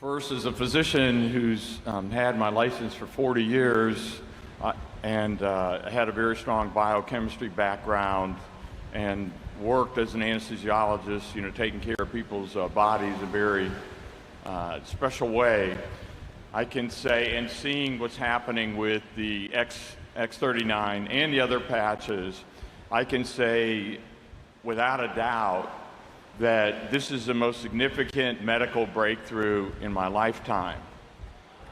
First, as a physician who's had my license for 40 years and had a very strong biochemistry background and worked as an anesthesiologist, taking care of people's bodies in a very special way, I can say, and seeing what's happening with the X39 and the other patches, I can say without a doubt that this is the most significant medical breakthrough in my lifetime.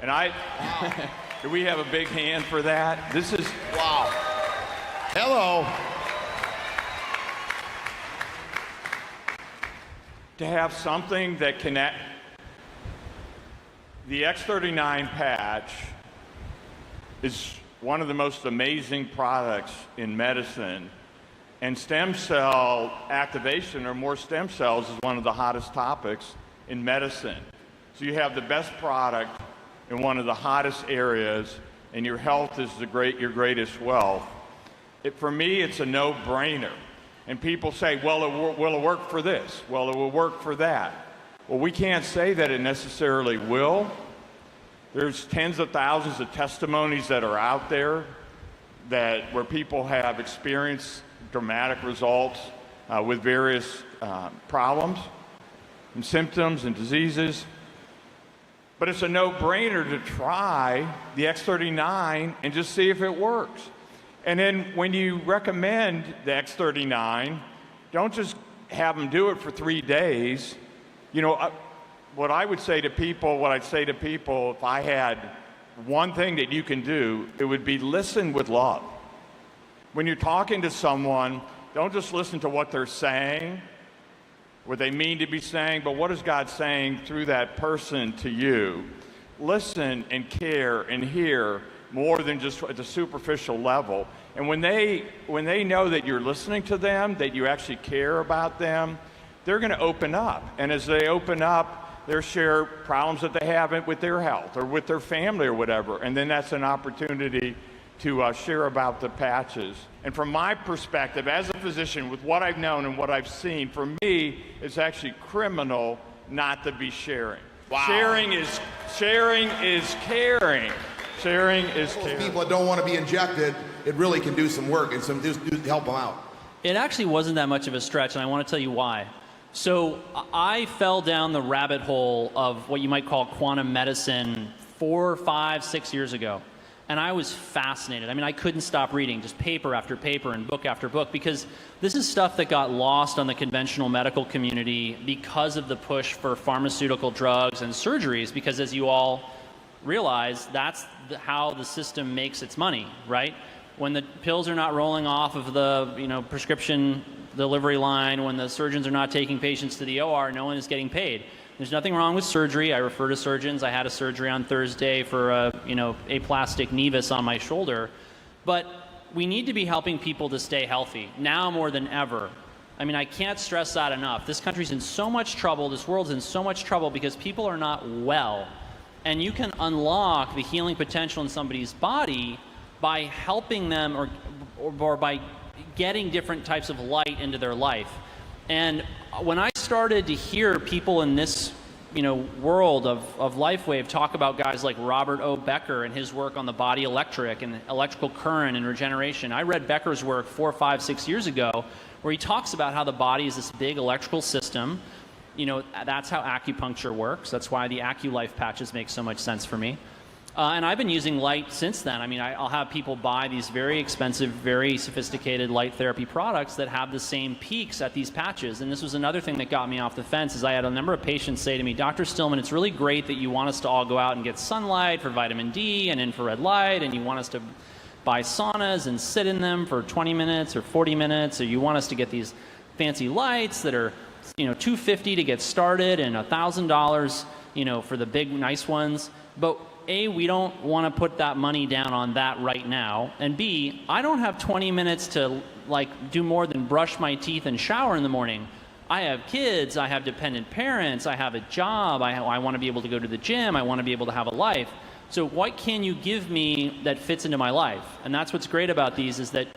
And do we have a big hand for that? This is, wow. Hello. To have something that connect, the X39 patch is one of the most amazing products in medicine. And stem cell activation, or more stem cells, is one of the hottest topics in medicine. So you have the best product in one of the hottest areas, and your health is your greatest wealth. For me, it's a no-brainer. And people say, well, will it work for this? Well, it will work for that. Well, we can't say that it necessarily will. There's tens of thousands of testimonies that are out there where people have experienced dramatic results with various problems and symptoms and diseases. But it's a no-brainer to try the X39 and just see if it works. And then when you recommend the X39, don't just have them do it for 3 days. What I'd say to people, if I had one thing that you can do, it would be listen with love. When you're talking to someone, don't just listen to what they're saying, what they mean to be saying, but what is God saying through that person to you? Listen and care and hear more than just at the superficial level. And when they know that you're listening to them, that you actually care about them, they're going to open up. And as they open up, they'll share problems that they have with their health or with their family or whatever. And then that's an opportunity to share about the patches. And from my perspective, as a physician, with what I've known and what I've seen, for me, it's actually criminal not to be sharing. Wow. Sharing is caring. Sharing is caring. People that don't want to be injected, it really can do some work and help them out. It actually wasn't that much of a stretch, and I want to tell you why. So I fell down the rabbit hole of what you might call quantum medicine 4, 5, 6 years ago. And I was fascinated. I mean, I couldn't stop reading, just paper after paper and book after book, because this is stuff that got lost on the conventional medical community because of the push for pharmaceutical drugs and surgeries, because as you all realize, that's how the system makes its money, right? When the pills are not rolling off of the prescription delivery line, when the surgeons are not taking patients to the OR, no one is getting paid. There's nothing wrong with surgery. I refer to surgeons. I had a surgery on Thursday for aplastic nevus on my shoulder. But we need to be helping people to stay healthy, now more than ever. I mean, I can't stress that enough. This country's in so much trouble. This world's in so much trouble because people are not well. And you can unlock the healing potential in somebody's body by helping them or by getting different types of light into their life. And when I started to hear people in this world of LifeWave talk about guys like Robert O. Becker and his work on the body electric and electrical current and regeneration, I read Becker's work 4, 5, 6 years ago where he talks about how the body is this big electrical system. That's how acupuncture works. That's why the AccuLife patches make so much sense for me. And I've been using light since then. I mean, I'll have people buy these very expensive, very sophisticated light therapy products that have the same peaks at these patches. And this was another thing that got me off the fence, is I had a number of patients say to me, Dr. Stillman, it's really great that you want us to all go out and get sunlight for vitamin D and infrared light, and you want us to buy saunas and sit in them for 20 minutes or 40 minutes, or you want us to get these fancy lights that are $250 to get started and $1,000 for the big nice ones. But A, we don't want to put that money down on that right now, and B, I don't have 20 minutes to do more than brush my teeth and shower in the morning. I have kids, I have dependent parents, I have a job, I want to be able to go to the gym, I want to be able to have a life. So what can you give me that fits into my life? And that's what's great about these, is that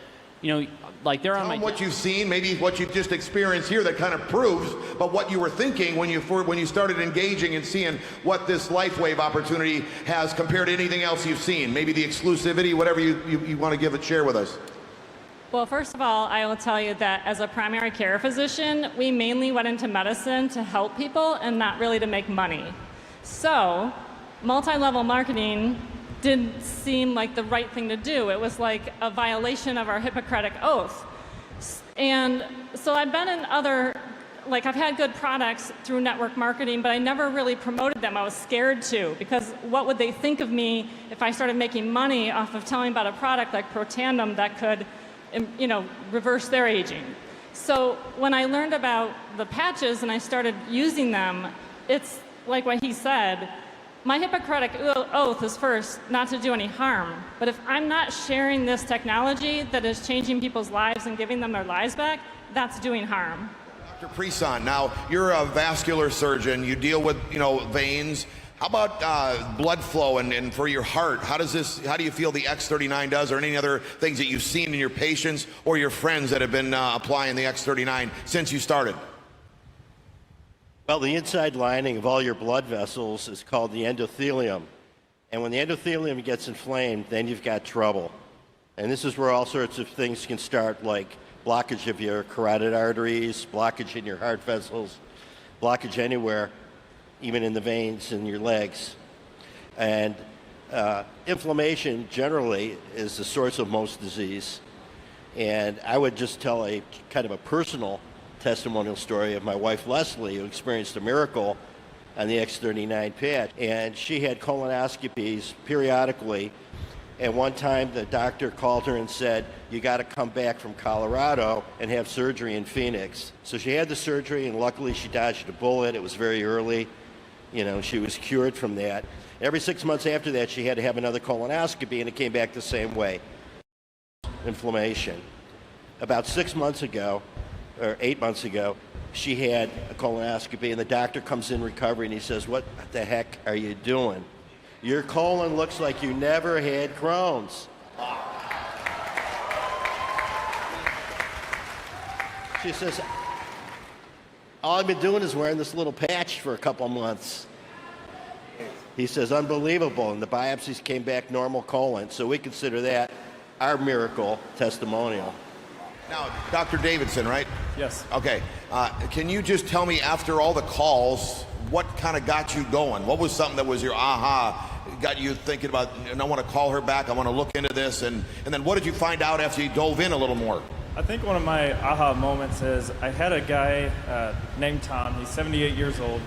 like they're on Tell my... them what you've seen, maybe what you've just experienced here that kind of proves, but what you were thinking when you started engaging and seeing what this LifeWave opportunity has compared to anything else you've seen. Maybe the exclusivity, whatever you want to give it, share with us. Well, first of all, I will tell you that as a primary care physician, we mainly went into medicine to help people and not really to make money. So, multi-level marketing didn't seem like the right thing to do. It was like a violation of our Hippocratic oath. And so I've been in other, like I've had good products through network marketing, but I never really promoted them. I was scared to, because what would they think of me if I started making money off of telling about a product like Protandim that could, reverse their aging. So when I learned about the patches and I started using them, it's like what he said, my Hippocratic oath is first not to do any harm. But if I'm not sharing this technology that is changing people's lives and giving them their lives back, that's doing harm. Dr. Prison, now you're a vascular surgeon. You deal with, veins. How about blood flow and for your heart? How do you feel the X39 does, or any other things that you've seen in your patients or your friends that have been applying the X39 since you started? Well, the inside lining of all your blood vessels is called the endothelium. And when the endothelium gets inflamed, then you've got trouble. And this is where all sorts of things can start, like blockage of your carotid arteries, blockage in your heart vessels, blockage anywhere, even in the veins in your legs. And inflammation generally is the source of most disease. And I would just tell a kind of a personal testimonial story of my wife Leslie, who experienced a miracle on the X39 patch. And she had colonoscopies periodically. And one time the doctor called her and said, you got to come back from Colorado and have surgery in Phoenix. So she had the surgery, and luckily she dodged a bullet. It was very early. She was cured from that. Every 6 months after that, she had to have another colonoscopy, and it came back the same way. Inflammation. About 6 months ago, or 8 months ago, she had a colonoscopy, and the doctor comes in recovery, and he says, what the heck are you doing? Your colon looks like you never had Crohn's. She says, all I've been doing is wearing this little patch for a couple months. He says, unbelievable, and the biopsies came back normal colon, so we consider that our miracle testimonial. Now, Dr. Davidson, right? Yes. Okay. Can you just tell me, after all the calls, what kind of got you going? What was something that was your aha, got you thinking about, and I want to call her back, I want to look into this, and then what did you find out after you dove in a little more? I think one of my aha moments is I had a guy named Tom. He's 78 years old.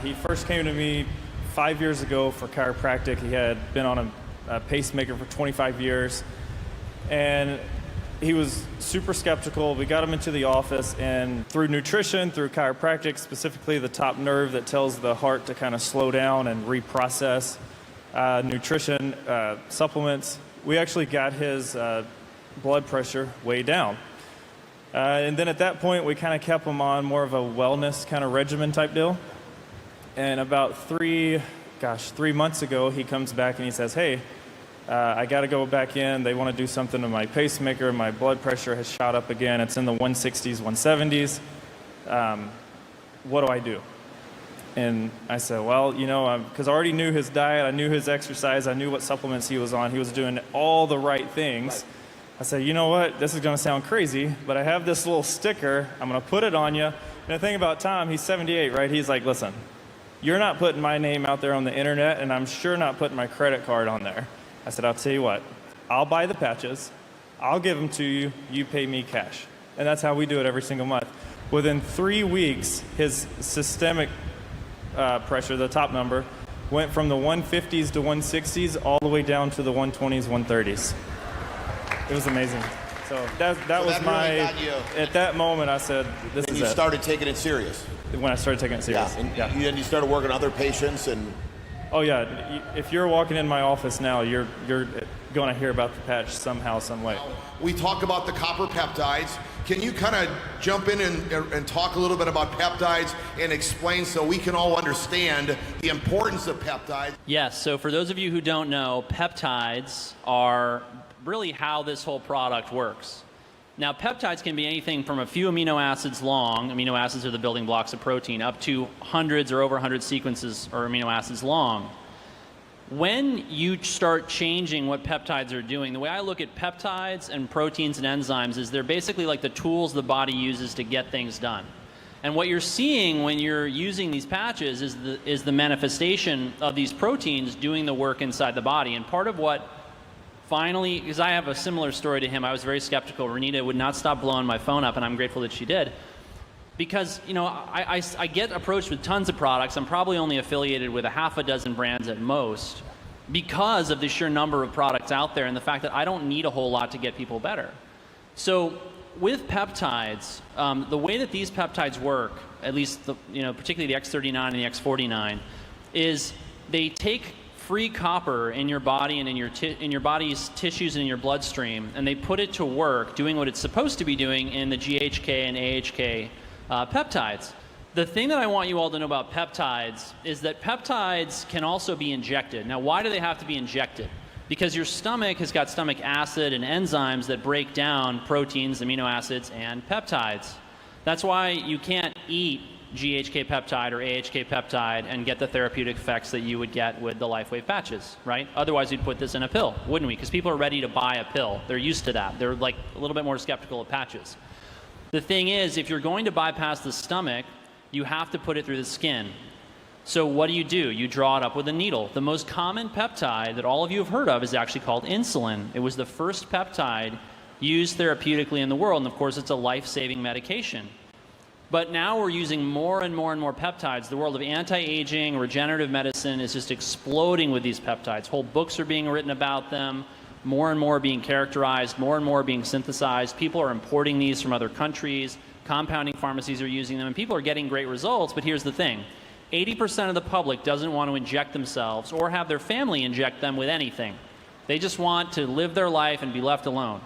He first came to me 5 years ago for chiropractic. He had been on a pacemaker for 25 years, and he was super skeptical. We got him into the office, and through nutrition, through chiropractic, specifically the top nerve that tells the heart to kind of slow down and reprocess, nutrition, supplements, we actually got his blood pressure way down. And then at that point, we kind of kept him on more of a wellness kind of regimen type deal. And about 3 months ago, he comes back and he says, hey, I got to go back in. They want to do something to my pacemaker. My blood pressure has shot up again. It's in the 160s, 170s. What do I do? And I said, well, because I already knew his diet. I knew his exercise. I knew what supplements he was on. He was doing all the right things. Right. I said, you know what? This is going to sound crazy, but I have this little sticker. I'm going to put it on you. And the thing about Tom, he's 78, right? He's like, listen, you're not putting my name out there on the internet, and I'm sure not putting my credit card on there. I said, I'll tell you what, I'll buy the patches, I'll give them to you, you pay me cash. And that's how we do it every single month. Within 3 weeks, his systemic pressure, the top number, went from the 150s to 160s all the way down to the 120s, 130s. It was amazing. So that was my, really at that moment I said, this is it. And you started taking it serious. When I started taking it serious. Yeah, and you started working on other patients and... Oh yeah, if you're walking in my office now, you're going to hear about the patch somehow, some way. We talk about the copper peptides. Can you kind of jump in and talk a little bit about peptides and explain so we can all understand the importance of peptides? Yes, so for those of you who don't know, peptides are really how this whole product works. Now, peptides can be anything from a few amino acids long, amino acids are the building blocks of protein, up to hundreds or over 100 sequences or amino acids long. When you start changing what peptides are doing, the way I look at peptides and proteins and enzymes is they're basically like the tools the body uses to get things done. And what you're seeing when you're using these patches is the manifestation of these proteins doing the work inside the body. And part of what finally, because I have a similar story to him, I was very skeptical. Renita would not stop blowing my phone up, and I'm grateful that she did. Because, you know, I get approached with tons of products. I'm probably only affiliated with a half a dozen brands at most because of the sheer number of products out there and the fact that I don't need a whole lot to get people better. So with peptides, the way that these peptides work, at least, particularly the X39 and the X49, is they take free copper in your body and in your body's tissues and in your bloodstream, and they put it to work doing what it's supposed to be doing in the GHK and AHK peptides. The thing that I want you all to know about peptides is that peptides can also be injected. Now, why do they have to be injected? Because your stomach has got stomach acid and enzymes that break down proteins, amino acids, and peptides. That's why you can't eat GHK peptide or AHK peptide and get the therapeutic effects that you would get with the LifeWave patches, right? Otherwise, we'd put this in a pill, wouldn't we? Because people are ready to buy a pill. They're used to that. They're like a little bit more skeptical of patches. The thing is, if you're going to bypass the stomach, you have to put it through the skin. So what do? You draw it up with a needle. The most common peptide that all of you have heard of is actually called insulin. It was the first peptide used therapeutically in the world, and of course, it's a life-saving medication. But now we're using more and more and more peptides. The world of anti-aging, regenerative medicine is just exploding with these peptides. Whole books are being written about them, more and more being characterized, more and more being synthesized. People are importing these from other countries. Compounding pharmacies are using them, and people are getting great results. But here's the thing. 80% of the public doesn't want to inject themselves or have their family inject them with anything. They just want to live their life and be left alone.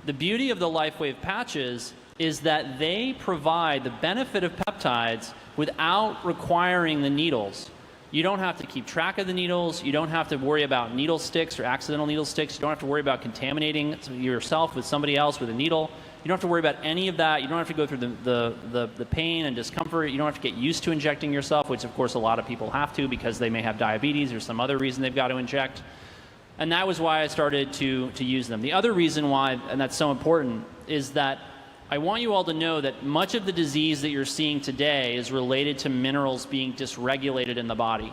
The beauty of the LifeWave patches is that they provide the benefit of peptides without requiring the needles. You don't have to keep track of the needles. You don't have to worry about needle sticks or accidental needle sticks. You don't have to worry about contaminating yourself with somebody else with a needle. You don't have to worry about any of that. You don't have to go through the pain and discomfort. You don't have to get used to injecting yourself, which of course a lot of people have to because they may have diabetes or some other reason they've got to inject. And that was why I started to use them. The other reason why, and that's so important, is that I want you all to know that much of the disease that you're seeing today is related to minerals being dysregulated in the body.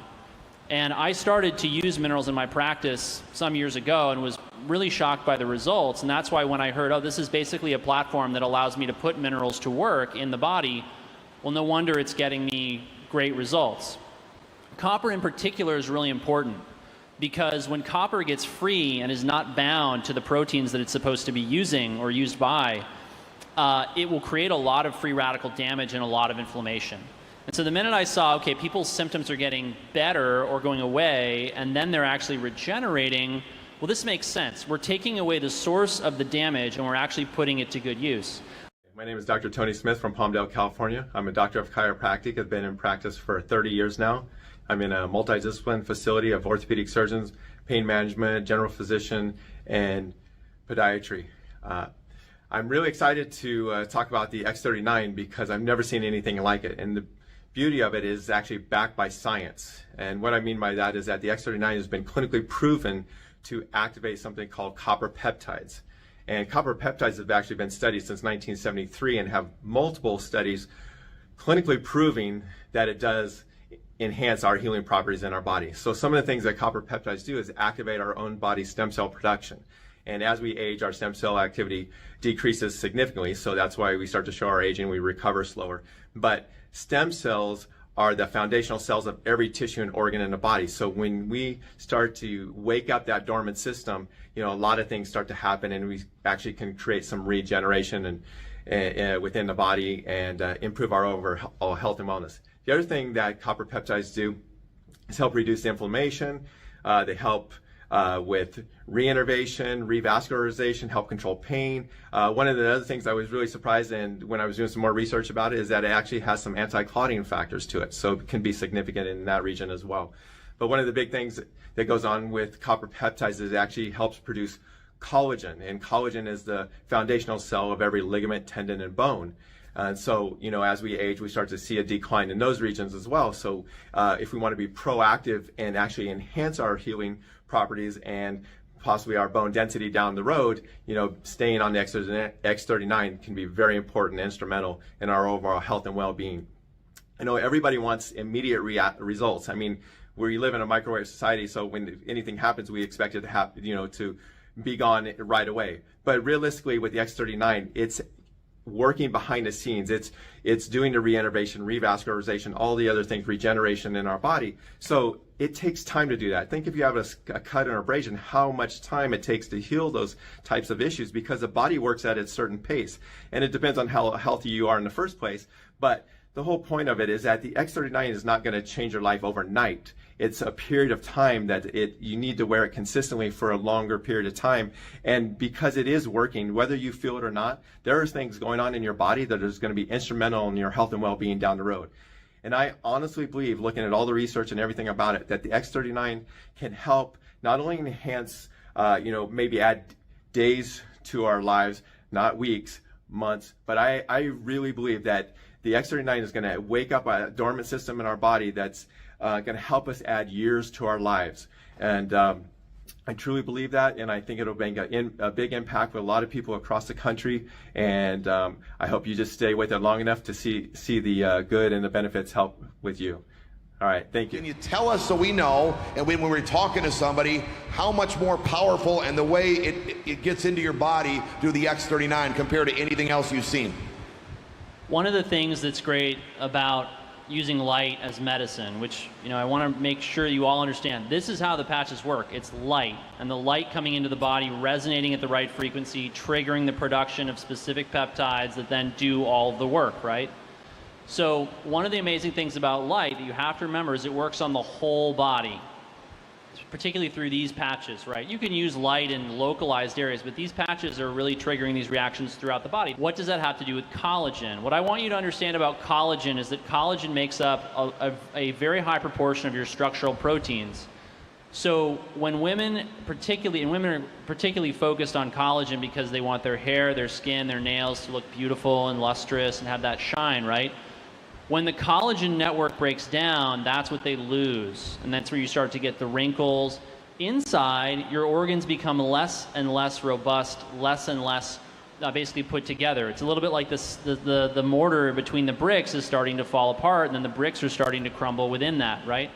And I started to use minerals in my practice some years ago and was really shocked by the results. And that's why when I heard, oh, this is basically a platform that allows me to put minerals to work in the body, well, no wonder it's getting me great results. Copper in particular is really important because when copper gets free and is not bound to the proteins that it's supposed to be using or used by, it will create a lot of free radical damage and a lot of inflammation. And so the minute I saw, okay, people's symptoms are getting better or going away, and then they're actually regenerating, well, this makes sense. We're taking away the source of the damage, and we're actually putting it to good use. My name is Dr. Tony Smith from Palmdale, California. I'm a doctor of chiropractic. I've been in practice for 30 years now. I'm in a multidisciplinary facility of orthopedic surgeons, pain management, general physician, and podiatry. I'm really excited to talk about the X39 because I've never seen anything like it. And the beauty of it is actually backed by science. And what I mean by that is that the X39 has been clinically proven to activate something called copper peptides. And copper peptides have actually been studied since 1973 and have multiple studies clinically proving that it does enhance our healing properties in our body. So some of the things that copper peptides do is activate our own body stem cell production. And as we age, our stem cell activity decreases significantly. So that's why we start to show our aging, we recover slower. But stem cells are the foundational cells of every tissue and organ in the body. So when we start to wake up that dormant system, a lot of things start to happen, and we actually can create some regeneration and within the body and improve our overall health and wellness. The other thing that copper peptides do is help reduce inflammation. They help with reinnervation, revascularization, help control pain. One of the other things I was really surprised in when I was doing some more research about it is that it actually has some anti-clotting factors to it, so it can be significant in that region as well. But one of the big things that goes on with copper peptides is it actually helps produce collagen, and collagen is the foundational cell of every ligament, tendon, and bone. And so, as we age, we start to see a decline in those regions as well. So if we want to be proactive and actually enhance our healing properties and possibly our bone density down the road, staying on the X39 can be very important and instrumental in our overall health and well-being. I know everybody wants immediate results. I mean, we live in a microwave society, so when anything happens, we expect it to happen, to be gone right away. But realistically, with the X39, it's working behind the scenes. It's doing the reinnervation, revascularization, all the other things, regeneration in our body. So it takes time to do that. Think if you have a cut or abrasion, how much time it takes to heal those types of issues, because the body works at a certain pace. And it depends on how healthy you are in the first place. But the whole point of it is that the X39 is not going to change your life overnight. It's a period of time that you need to wear it consistently for a longer period of time. And because it is working, whether you feel it or not, there are things going on in your body that is going to be instrumental in your health and well-being down the road. And I honestly believe, looking at all the research and everything about it, that the X39 can help not only enhance, maybe add days to our lives, not weeks, months, but I really believe that the X39 is going to wake up a dormant system in our body that's going to help us add years to our lives. And I truly believe that, and I think it'll make a big impact with a lot of people across the country. And I hope you just stay with it long enough to see the good and the benefits help with you. All right, thank you. Can you tell us, so we know, and when we're talking to somebody, how much more powerful and the way it gets into your body through the X39 compared to anything else you've seen? One of the things that's great about using light as medicine, which I want to make sure you all understand, this is how the patches work. It's light, and the light coming into the body, resonating at the right frequency, triggering the production of specific peptides that then do all of the work, right? So one of the amazing things about light that you have to remember is it works on the whole body, particularly through these patches, right? You can use light in localized areas, but these patches are really triggering these reactions throughout the body. What does that have to do with collagen? What I want you to understand about collagen is that collagen makes up a very high proportion of your structural proteins. So when women are particularly focused on collagen because they want their hair, their skin, their nails to look beautiful and lustrous and have that shine, right? When the collagen network breaks down, that's what they lose. And that's where you start to get the wrinkles. Inside, your organs become less and less robust, less and less basically put together. It's a little bit like this, the mortar between the bricks is starting to fall apart, and then the bricks are starting to crumble within that, right?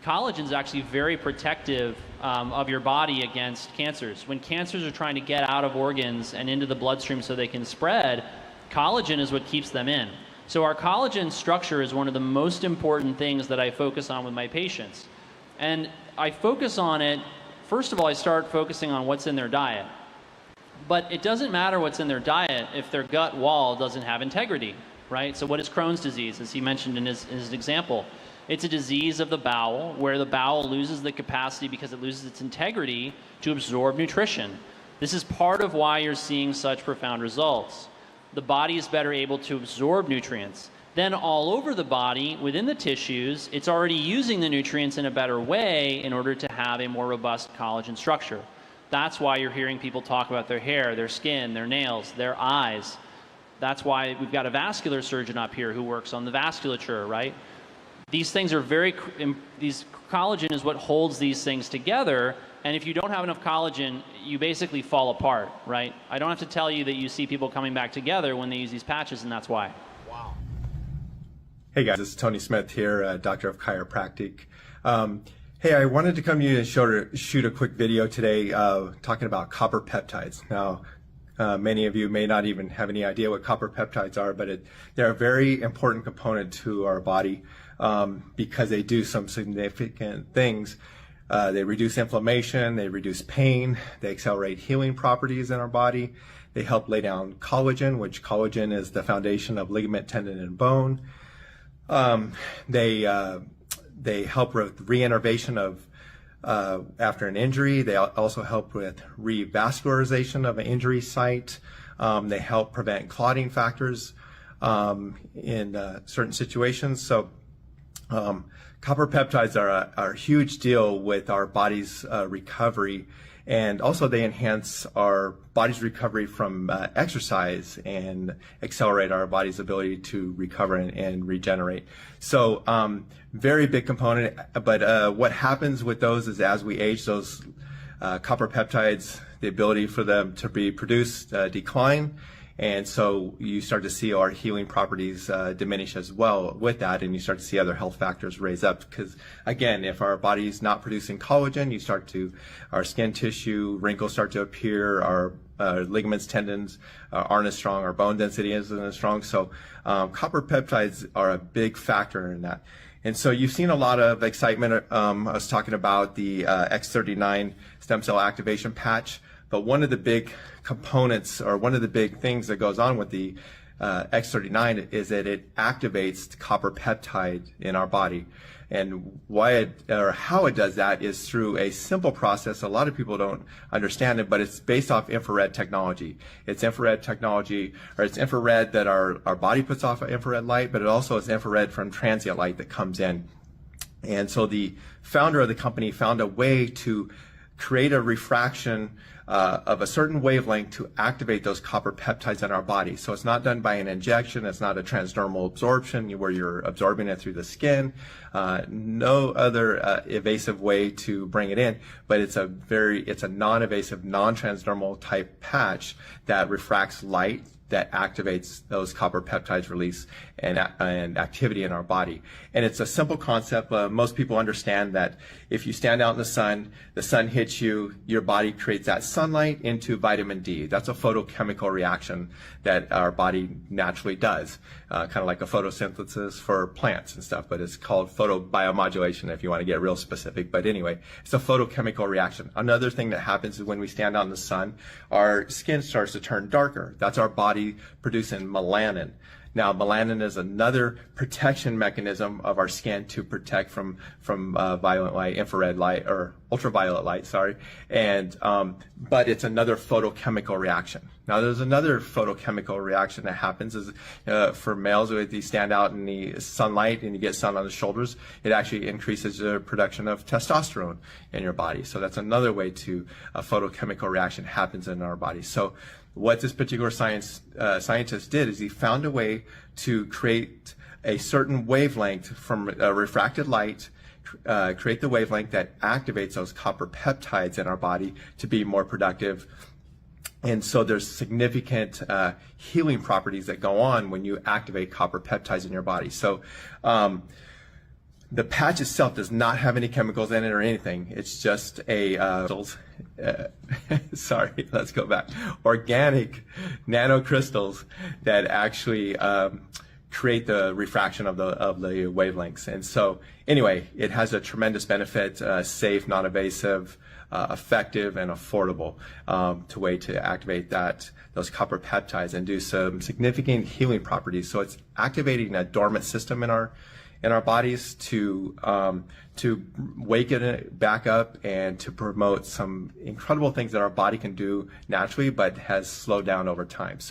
Collagen is actually very protective of your body against cancers. When cancers are trying to get out of organs and into the bloodstream so they can spread, collagen is what keeps them in. So our collagen structure is one of the most important things that I focus on with my patients. And I focus on it, first of all, I start focusing on what's in their diet. But it doesn't matter what's in their diet if their gut wall doesn't have integrity, right? So what is Crohn's disease, as he mentioned in his example? It's a disease of the bowel where the bowel loses the capacity because it loses its integrity to absorb nutrition. This is part of why you're seeing such profound results. The body is better able to absorb nutrients. Then all over the body, within the tissues, it's already using the nutrients in a better way in order to have a more robust collagen structure. That's why you're hearing people talk about their hair, their skin, their nails, their eyes. That's why we've got a vascular surgeon up here who works on the vasculature, right? These things are collagen is what holds these things together. And if you don't have enough collagen, you basically fall apart, right? I don't have to tell you that you see people coming back together when they use these patches, and that's why. Wow. Hey guys, this is Tony Smith here, Doctor of Chiropractic. Hey, I wanted to come to you and shoot a quick video today talking about copper peptides. Now, many of you may not even have any idea what copper peptides are, but they're a very important component to our body because they do some significant things. They reduce inflammation, they reduce pain, they accelerate healing properties in our body, they help lay down collagen, which collagen is the foundation of ligament, tendon, and bone. They help with reinnervation of after an injury. They also help with revascularization of an injury site. They help prevent clotting factors in certain situations. So copper peptides are a huge deal with our body's recovery, And also they enhance our body's recovery from exercise and accelerate our body's ability to recover and regenerate. So very big component, but what happens with those is as we age, those copper peptides, the ability for them to be produced decline. And so you start to see our healing properties diminish as well with that, and you start to see other health factors raise up. Because again, if our body's not producing collagen, our skin tissue, wrinkles start to appear, our ligaments, tendons aren't as strong, our bone density isn't as strong. So copper peptides are a big factor in that. And so you've seen a lot of excitement. I was talking about the X39 stem cell activation patch. But one of the big components, or one of the big things that goes on with the X39 is that it activates copper peptide in our body. And how it does that is through a simple process. A lot of people don't understand it, but it's based off infrared technology. It's infrared technology, or it's infrared that our body puts off infrared light, but it also is infrared from transient light that comes in. And so the founder of the company found a way to create a refraction of a certain wavelength to activate those copper peptides in our body. So it's not done by an injection. It's not a transdermal absorption where you're absorbing it through the skin. No other evasive way to bring it in, but it's a non-evasive, non-transdermal type patch that refracts light, that activates those copper peptides release and activity in our body. And it's a simple concept. Most people understand that if you stand out in the sun hits you, your body creates that sunlight into vitamin D. That's a photochemical reaction that our body naturally does, kind of like a photosynthesis for plants and stuff, but it's called photobiomodulation if you want to get real specific. But anyway, it's a photochemical reaction. Another thing that happens is when we stand out in the sun, our skin starts to turn darker. That's our body producing melanin. Now, melanin is another protection mechanism of our skin to protect from violet light, infrared light, or ultraviolet light, sorry. And but it's another photochemical reaction. Now, there's another photochemical reaction that happens is for males, if you stand out in the sunlight and you get sun on the shoulders, it actually increases the production of testosterone in your body. So that's another way to a photochemical reaction happens in our body. So what this particular scientist did is he found a way to create a certain wavelength from refracted light, create the wavelength that activates those copper peptides in our body to be more productive. And so there's significant healing properties that go on when you activate copper peptides in your body. So the patch itself does not have any chemicals in it or anything. It's just a sorry, let's go back. Organic nanocrystals that actually create the refraction of the wavelengths. And so anyway, it has a tremendous benefit, safe, non-invasive, effective, and affordable way to activate those copper peptides and do some significant healing properties. So it's activating a dormant system in our bodies to wake it back up and to promote some incredible things that our body can do naturally, but has slowed down over time. So